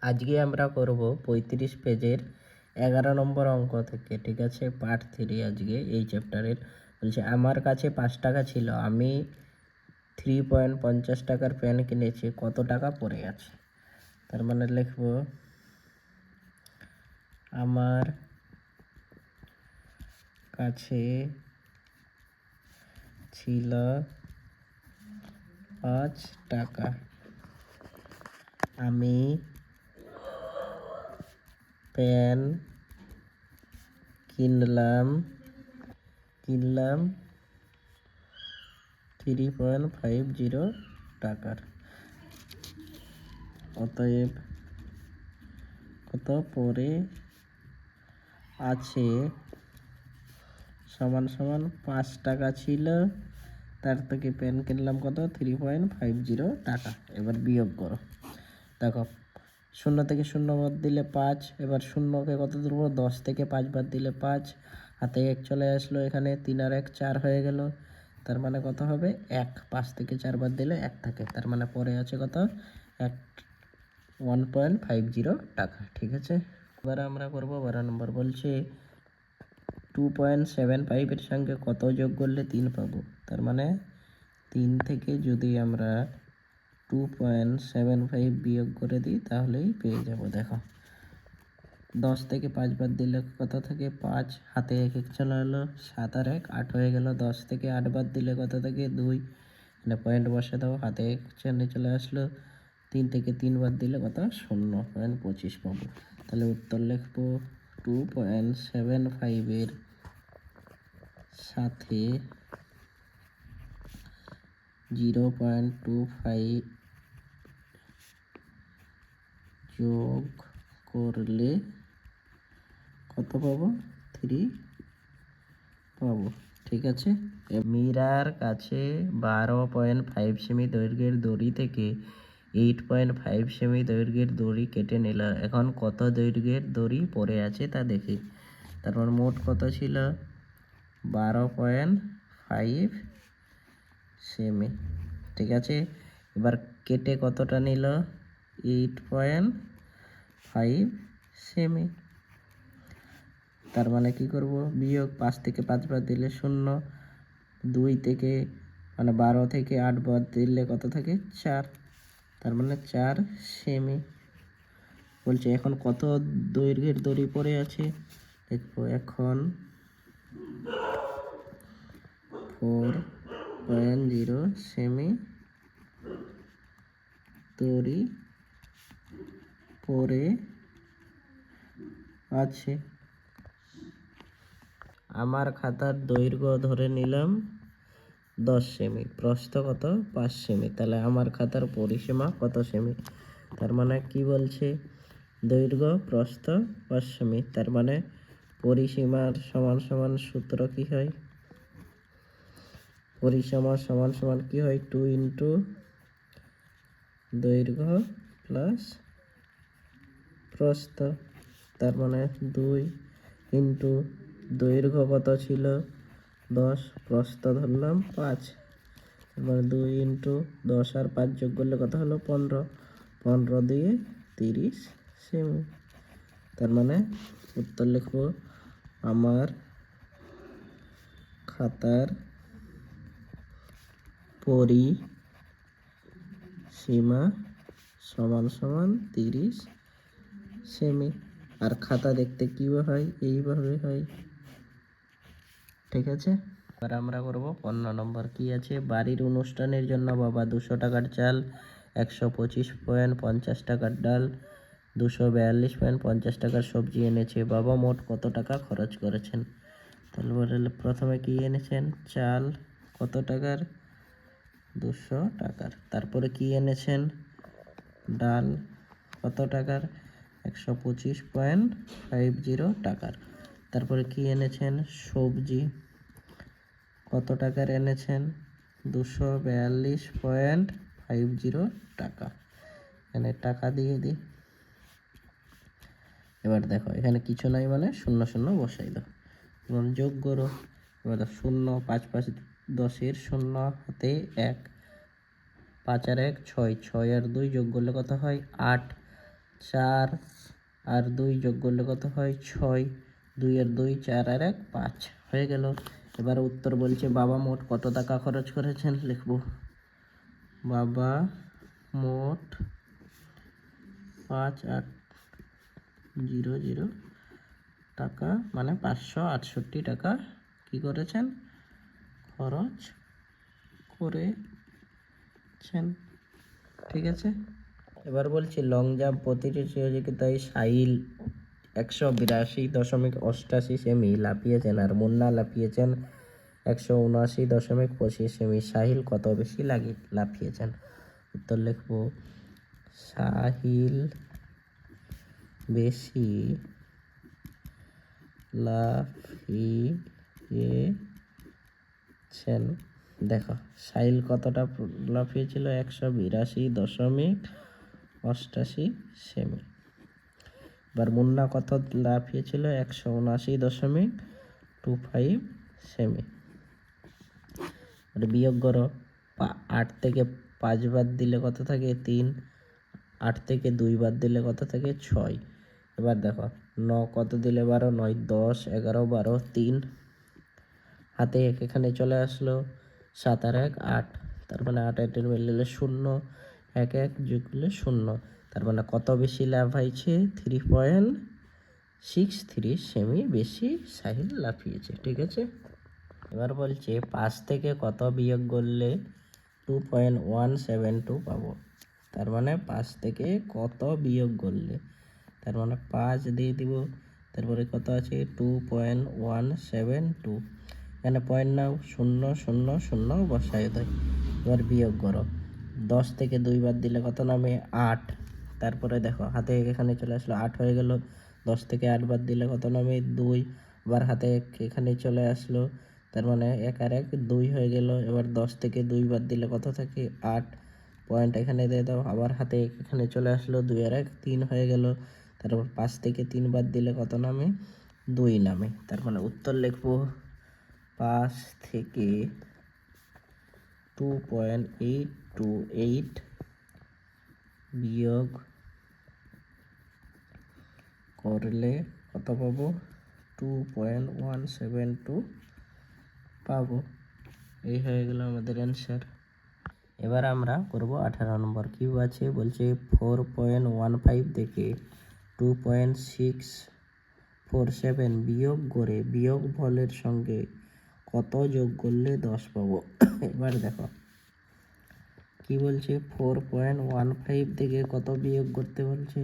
আজকে আমরা করব 35 পেজের 11 নম্বর অঙ্ক থেকে, ঠিক আছে? পার্ট 3 আজকে এই চ্যাপ্টারের। বলছে আমার কাছে 5 টাকা ছিল, আমি 3.50 টাকার পেন কিনেছি, কত টাকা পড়ে আছে? তার মানে লিখব আমার কাছে ছিল 5 টাকা, আমি পেন কিনলাম 3.50 টাকার, অতএব কত পড়ে আছে সমান সমান 5 টাকা ছিল, তার থেকে পেন কিনলাম কত 3.50 টাকা। এবার বিয়োগ করো। দেখো 0 থেকে 0 বাদ দিলে 5, এবার শূন্যকে কত ধরবো 10 থেকে 5 বাদ দিলে 5, হাতে 1 চলে আসলো, এখানে 3 আর 1 4 হয়ে গেল, তার মানে কত হবে 1। 5 থেকে 4 বাদ দিলে 1 থাকে, তার মানে পড়ে আছে কত 1.50 টাকা, ঠিক আছে? এবার আমরা করবো 12 নম্বর। বলছে 2.75 এর সঙ্গে কত যোগ করলে 3 পাবো? তার মানে 3 থেকে যদি আমরা 2.75 বিয়োগ করে দিই তাহলেই পেয়ে যাব। দেখো 10 থেকে 5 বাদ দিলে কত থাকে 5, হাতে 1 1 চলে এলো, 7 আর 1 8 হয়ে গেল। 10 থেকে 8 বাদ দিলে কত থাকে 2, মানে পয়েন্ট বসে দাও, হাতে 1 চলে আসলো। 3 থেকে 3 বাদ দিলে কত 0.25 পাবো। তাহলে উত্তর লিখবো 2.75 এর সাথে 0.25 যোগ করলে কত পাবো 3 পাবো, ঠিক আছে? মীরার কাছে 12.5 সেমি দৈর্ঘ্যের দড়ি থেকে 8.5 সেমি দৈর্ঘ্যের দড়ি কেটে নিল, এখন কত দৈর্ঘ্যের দড়ি পড়ে আছে তা দেখি। তারপর মোট কত ছিল 12.5 সেমি, ঠিক আছে? এবার কেটে কতটা নিল 8.5 সেমি, তার মানে কি করব বিয়োগ। 5 থেকে 5 বাদ দিলে 0, 2 থেকে মানে 12 থেকে 8 বাদ দিলে কত থাকে 4, তার মানে 4 সেমি। বলছে এখন কত দৈর্ঘ্যের দড়ি পড়ে আছে দেখবো। এখন 4.0 সেমি দড়ি পড়ে আছে। আমার খাতার দৈর্ঘ্য ধরে নিলাম 10 সেমি, প্রস্থ কত 5 সেমি, তাহলে আমার খাতার পরিসীমা কত সেমি? তার মানে কি বলছে দৈর্ঘ্য প্রস্থ 5 সেমি, তার মানে পরিসীমার সমান সমান সূত্র কি হয়? পরিসীমা সমান সমান কি হয় 2 ইন্টু দৈর্ঘ্য প্লাস প্রস্থ, তার মানে 2 ইন্টু দৈর্ঘ্য কত ছিল 10, প্রস্থ ধরলাম 5, এবার 2 ইন্টু 10 আর 5 যোগ করলে কত হলো 15, 15 দিয়ে 30 সেমি। তার মানে উত্তর লিখব আমার খাতার পরিসীমা সমান সমান 30 সেমি। আর খাতা দেখতে কিভাবে হয়? এইভাবে হয়, ঠিক আছে? এবার আমরা করব 15 নম্বর। কি আছে? বাড়ির অনুষ্ঠানের জন্য বাবা 200 টাকার চাল, 125.50 টাকার ডাল, 242.50 টাকার সবজি এনেছে, বাবা মোট কত টাকা খরচ করেছেন? তাহলে প্রথমে কি এনেছেন চাল কত টাকার 200 টাকার, তারপরে কি এনেছেন ডাল কত টাকার 125.50 টাকার, তারপরে কি এনেছেন সবজি কত টাকার এনেছেন 242.50 টাকা। এখানে টাকা দিয়ে দিই। এবার দেখো এখানে কিছু নাই মানে 0 0 বসাই দাও, এবং যোগ করো। এবার 0, 5 5 10 0, হাতে 1, 5 আর 1 6, 6 আর 2 যোগ করলে কত হয় 8, 4 আর 2 যোগ করলে কত হয় 6, 2 আর 2 4 আর 1 5 হয়ে গেল। এবার উত্তর বলছে বাবা মোট কত টাকা খরচ করেছেন, লিখব বাবা মোট 5800 টাকা মানে 568 টাকা কি করেছেন, খরচ করেছেন। ঠিক আছে। এবার বলছি লং জাম্প প্রতিযোগিতায় সাহিল 182.88 সেমি লাফিয়েছেন আর মুন্না লাফিয়েছেন 179.25 সেমি। সাহিল কত বেশি লাফিয়েছেন? উত্তর লিখব সাহিল বেশি লাফিয়েছেন। দেখো সাহিল কতটা লাফিয়েছিল, 182.88 সেমি। এবার মুন্না কত লাফিয়েছিল, 179.25 সেমি। বিয়োগ করো, 8 থেকে 5 বাদ দিলে কত থাকে 3, 8 থেকে 2 বাদ দিলে কত থাকে 6। এবার দেখো 9 কত দিলে 12, 9 10 11 12 3 হাতে 1 এখানে চলে আসলো, 7 আর 1 8, তার মানে 8 8 মিললে 0, 1 1 যোগ করলে 0, তার মানে কত বেশি লাভ হয়েছে, 3.63 সেমি বেশি সাহিল লাফিয়েছে। ঠিক আছে। এবার বলছে 5 থেকে কত বিয়োগ করলে 2.172 পাবো। তার মানে 5 থেকে কত বিয়োগ করলে, তার মানে 5 দিয়ে দিব, তারপরে কত আছে 2.172, এখানে পয়েন্ট নাও 0 0 0 বসায় দেয়। এবার বিয়োগ করো, 10 থেকে 2 বাদ দিলে কত নামে 8, তারপরে দেখো হাতে এখানে চলে আসলো 8 হয়ে গেল, 10 থেকে 8 বাদ দিলে কত নামে 2, আবার হাতে এখানে চলে আসলো, তার মানে 1 আর 1 2 হয়ে গেল। এবার 10 থেকে 2 বাদ দিলে কত থাকে 8, পয়েন্ট এখানে দিয়ে দাও, আবার হাতে এখানে চলে আসলো, 2 আর 1 3 হয়ে গেল। তারপর 5 থেকে 3 বাদ দিলে কত নামে 2 নামে। তার মানে উত্তর লিখবো 5 থেকে 2.828 বিয়োগ করলে কত পাবো, 2.172 পাবো। এই হয়ে গেল আমাদের অ্যান্সার। এবার আমরা করব 18 নম্বর। কিউ আছে বলছে 4.15 থেকে 2.647 বিয়োগ করে বিয়োগ ফলের সঙ্গে কত যোগ করলে 10 পাবো। এবার দেখো কি বলছে, 4.15 থেকে কত বিয়োগ করতে বলছে,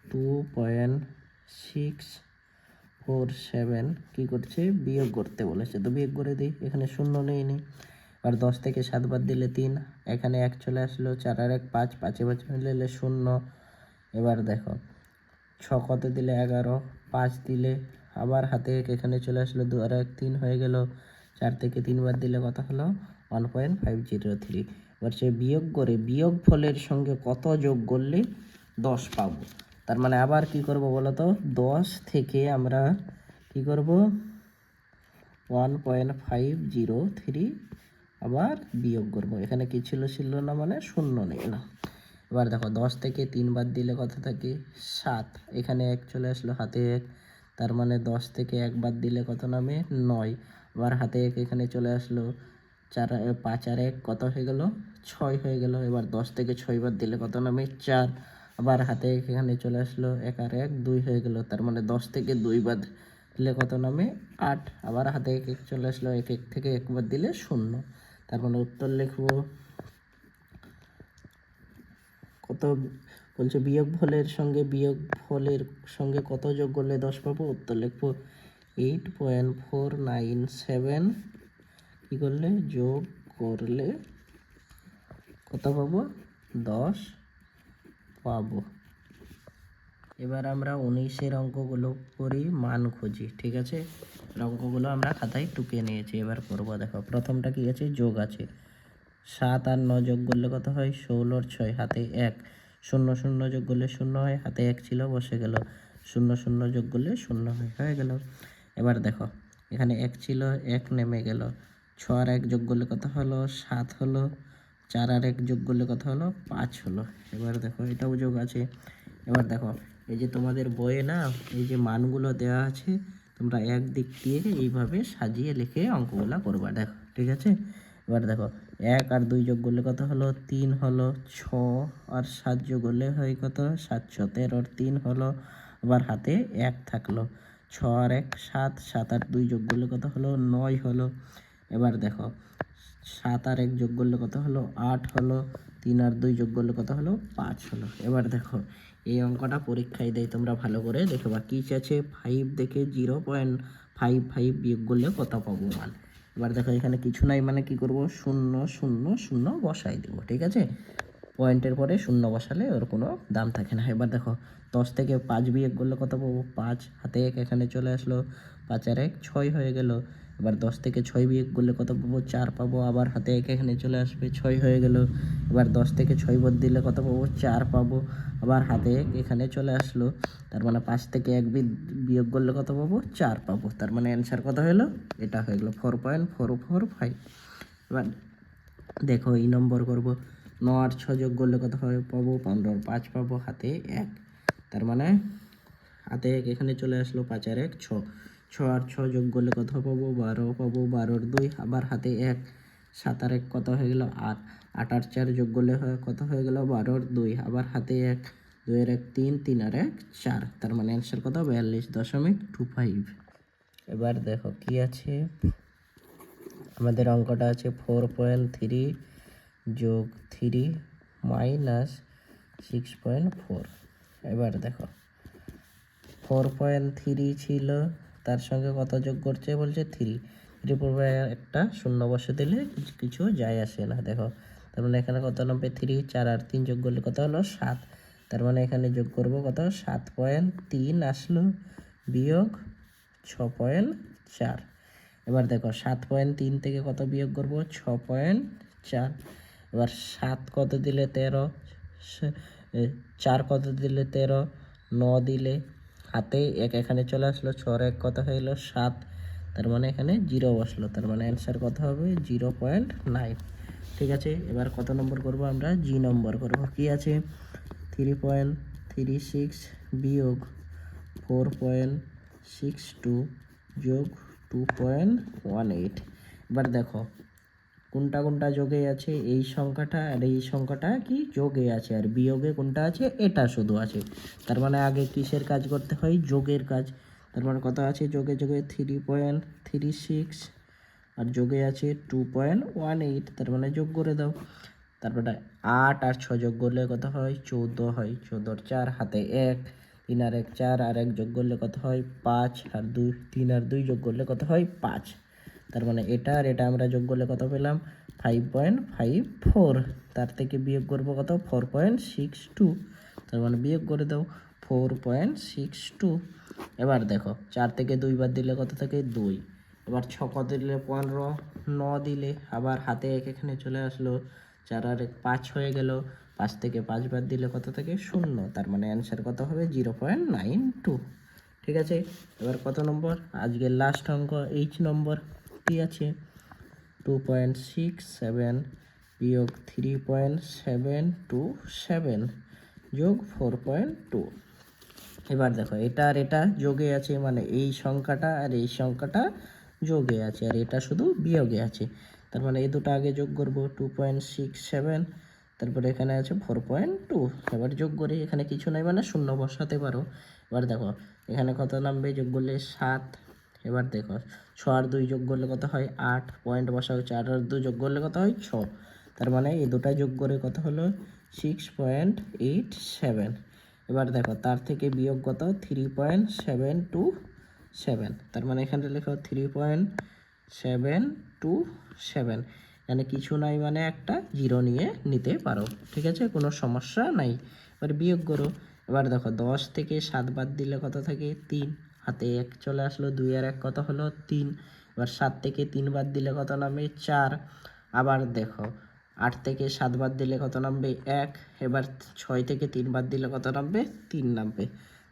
2.647 কি করছে, বিয়োগ করতে বলেছে। তো বিয়োগ করে দিই, এখানে 0 নেই। আর 10 থেকে 7 বাদ দিলে 3, এখানে 1 চলে আসলো, 4 আর 1 5, 5 5 মিলে 0। এবার দেখো 6 কত দিলে 11, 5 দিলে আবার হাতে 1 এখানে চলে আসলো, 2 আর 1 3 হয়ে গেল। 4 থেকে 3 বাদ দিলে কত হলো 1.503। এবার সে বিয়োগ করে বিয়োগ ফলের সঙ্গে কত যোগ করলে 10 পাবো। তার মানে আবার কি করব বলো তো, 10 থেকে আমরা কি করব 1.503 আবার বিয়োগ করব। এখানে কি ছিল না মানে 0 নেই না। এবার দেখো 10 থেকে 3 বাদ দিলে কত থাকে 7, এখানে 1 চলে আসলো, হাতে 1, তার মানে 10 থেকে 1 বাদ দিলে কত নামে 9, আবার হাতে 1 এখানে চলে আসলো, 5 আর 1 কত হয়ে গেল 6 হয়ে গেল। এবার 10 থেকে 6 বাদ দিলে কত নামে 4, আবার হাতে 1 এখানে চলে আসলো, 1 আর 1 2 হয়ে গেল। তার মানে 10 থেকে 2 বাদ দিলে কত নামে 8, আবার হাতে 1 1 চলে আসলো, 1 1 থেকে 1 বাদ দিলে 0। তার মানে উত্তর লিখবো কত বলছে, বিয়োগ ফলের সঙ্গে কত যোগ করলে 10 পাবো। উত্তর লিখবো 8.497 কি করলে যোগ করলে কত পাবো 10 পাবো। এবার আমরা 19-এর অঙ্কগুলো করি, মান খুঁজি। ঠিক আছে, অঙ্কগুলো আমরা খাতায় টুকে নিয়েছি, এবার করবো। দেখো প্রথমটা কি আছে, যোগ আছে। 7 আর 9 যোগ করলে কত হয় 16 আর 6, হাতে 1, 0 0 যোগ করলে 0 হয়, হাতে 1 ছিল বসে গেল, 0 0 যোগ করলে 0 হয়, হয়ে গেল। এবার দেখো এখানে 1 ছিল, 1 নেমে গেল, 6 আর 1 যোগ করলে কত হলো 7 হলো, 4 আর 1 যোগ করলে কত হলো 5 হলো। এবার দেখো এটাও যোগ আছে, এবার দেখো এই যে তোমাদের বইয়ে না এই যে মানগুলো দেওয়া আছে, তোমরা এক দিক দিয়ে এইভাবে সাজিয়ে লিখে অঙ্কগুলো করবা। দেখো ঠিক আছে। এবার দেখো 1 আর 2 যোগ করলে কত হলো 3 হলো, 6 আর 7 যোগ করলে হয় কত 7, 13 আর 3 হলো, আবার হাতে 1 থাকলো, 6 আর 1 7, 7 আর 2 যোগ করলে কত হলো 9 হলো। এবার দেখো 7 আর 1 যোগ করলে কত হলো 8 হলো, 3 আর 2 যোগ করলে কত হলো 5 হলো। এবার দেখো এই অঙ্কটা পরীক্ষায় দেয়, তোমরা ভালো করে দেখবা কি আছে 5 থেকে 0.55 বিয়োগ করলে কত পাবো মান। এবার দেখো এখানে কিছু নাই মানে কি করব 0 0 0 বসাই দেবো। ঠিক আছে, পয়েন্টের পরে 0 বসালে ওর কোনো দাম থাকে না। এবার দেখো 10 থেকে 5 বিয়োগ করলে কত পাবো 5, হাতে 1 এখানে চলে আসলো, 5 আর 1 6 হয়ে গেল। এবার 10 থেকে 6 বিয়োগ করলে কত পাবো 4 পাবো, আবার হাতে 1 এখানে চলে আসবে, 6 হয়ে গেল। এবার 10 থেকে 6 বাদ দিলে কত পাবো 4 পাবো, আবার হাতে 1 এখানে চলে আসলো। তার মানে 5 থেকে 1 বিয়োগ করলে কত পাবো 4 পাবো। তার মানে অ্যান্সার কত হলো, এটা হয়ে গেলো 4.445। এবার দেখো এই নম্বর করব, 9 আর 6 যোগ করলে কত হবে পাবো 15 আর 5 পাবো, হাতে 1। তার মানে হাতে 1 এখানে চলে আসলো, 5 আর 1 6, 6 আর 6 যোগ করলে কত পাবো 12 পাবো, 12 আর 2 আবার হাতে 1, 7 আর 1 কত হয়ে গেল 8, 8 আর 4 যোগ করলে হয় কত হয়ে গেল 12 আর 2 আবার হাতে 1, 2 আর 1 3, 3 আর 1 4। তার মানে অ্যান্সার কত 42.25। এবার দেখো কি আছে, আমাদের অঙ্কটা আছে 4.3 যোগ 3 মাইনাস 6.4। এবার দেখো 4.3 ছিল, তার সঙ্গে কত যোগ করছে বলছে 3, 3 পূর্বে একটা শূন্য বসে দিলে কিছু যায় আসে না। দেখো তার মানে এখানে কত নামবে 3, 4 আর 3 যোগ করলে কত হলো 7। তার মানে এখানে যোগ করব কত 7.3 আসলো, বিয়োগ 6.4। এবার দেখো 7.3 থেকে কত বিয়োগ করব 6.4। এবার 7 কত দিলে 13, 4 কত দিলে 13, 9 দিলে হাতে 1 এখানে চলে আসলো, 6 আর 1 কত হয়ে গেলো 7। তার মানে এখানে 0 বসলো, তার মানে অ্যান্সার কত হবে 0.9। ঠিক আছে, এবার কত নম্বর করব আমরা, জি নম্বর করব। কি আছে 3.36 বিয়োগ 4.62 যোগ 2.18। এবার দেখো কোনটা কোনটা যোগে আছে, এই সংখ্যাটা আর এই সংখ্যাটা কি যোগে আছে, আর বিয়োগে কোনটা আছে এটা শুধু আছে। তার মানে আগে কিসের কাজ করতে হয়, যোগের কাজ। তার মানে কত আছে যোগে যোগে 3.36 আর যোগে আছে 2.18। তার মানে যোগ করে দাও। তারপরে 8 আর 6 যোগ করলে কত হয় 14 হয়, 14 আর 4 হাতে 1, 3 আর 1 4 আর 1 যোগ করলে কত হয় 5, আর 2 3 আর 2 যোগ করলে কত হয় 5। তার মানে এটা আর এটা আমরা যোগ করলে কত পেলাম 5.54। তার থেকে বিয়োগ করব কত 4.62। তার মানে বিয়োগ করে দাও 4.62। এবার দেখো 4 থেকে 2 বাদ দিলে কত থাকে 2। এবার 6 কত দিলে 15, 9 দিলে আবার হাতে 1 এখানে চলে আসলো, 4 আর 1 5 হয়ে গেল, 5 থেকে 5 বাদ দিলে কত থাকে 0। তার মানে অ্যান্সার কত হবে 0.92। ঠিক আছে, এবার কত নম্বর, আজকের লাস্ট অঙ্ক 8 নম্বর। কি আছে 2.67 বিয়োগ 3.727 যোগ 4.2। এবার দেখো এটা আর এটা যোগে আছে, মানে এই সংখ্যাটা আর এই সংখ্যাটা যোগে আছে, আর এটা শুধু বিয়োগে আছে। তার মানে এই দুটো আগে যোগ করব 2.67, তারপরে এখানে আছে 4.2। এবার যোগ করি, এখানে কিছু নাই মানে শূন্য বসাতে পারো। এবার দেখো এখানে কত নামবে যোগ করলে 7। এবার দেখো 6 আর 2 যোগ করলে কত হয় 8, পয়েন্ট বসাও, 4 আর 2 যোগ করলে কত হয় 6। তার মানে এই দুটা যোগ করে কত হলো 6.87। এবার দেখো তার থেকে বিয়োগ কত 3.727। তার মানে এখানে লেখো 3.727, এখানে কিছু নাই মানে একটা জিরো নিয়ে নিতে পারো। ঠিক আছে, কোনো সমস্যা নাই। এবার বিয়োগ করো। এবার দেখো 10 থেকে 7 বাদ দিলে কত থাকে 3, হাতে 1 চলে আসলো, 2 আর 1 কত হলো 3। এবার 7 থেকে 3 বাদ দিলে কত নামে 4। আবার দেখো 8 থেকে 7 বাদ দিলে কত নামবে 1। এবার 6 থেকে 3 বাদ দিলে কত নামবে 3 নামবে।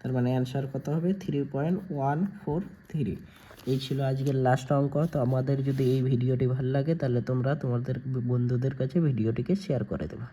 তার মানে অ্যান্সার কত হবে 3.143। এই ছিল আজকের লাস্ট অঙ্ক। তো আমাদের যদি এই ভিডিওটি ভালো লাগে তাহলে তোমরা তোমাদের বন্ধুদের কাছে ভিডিওটিকে শেয়ার করে দেবে।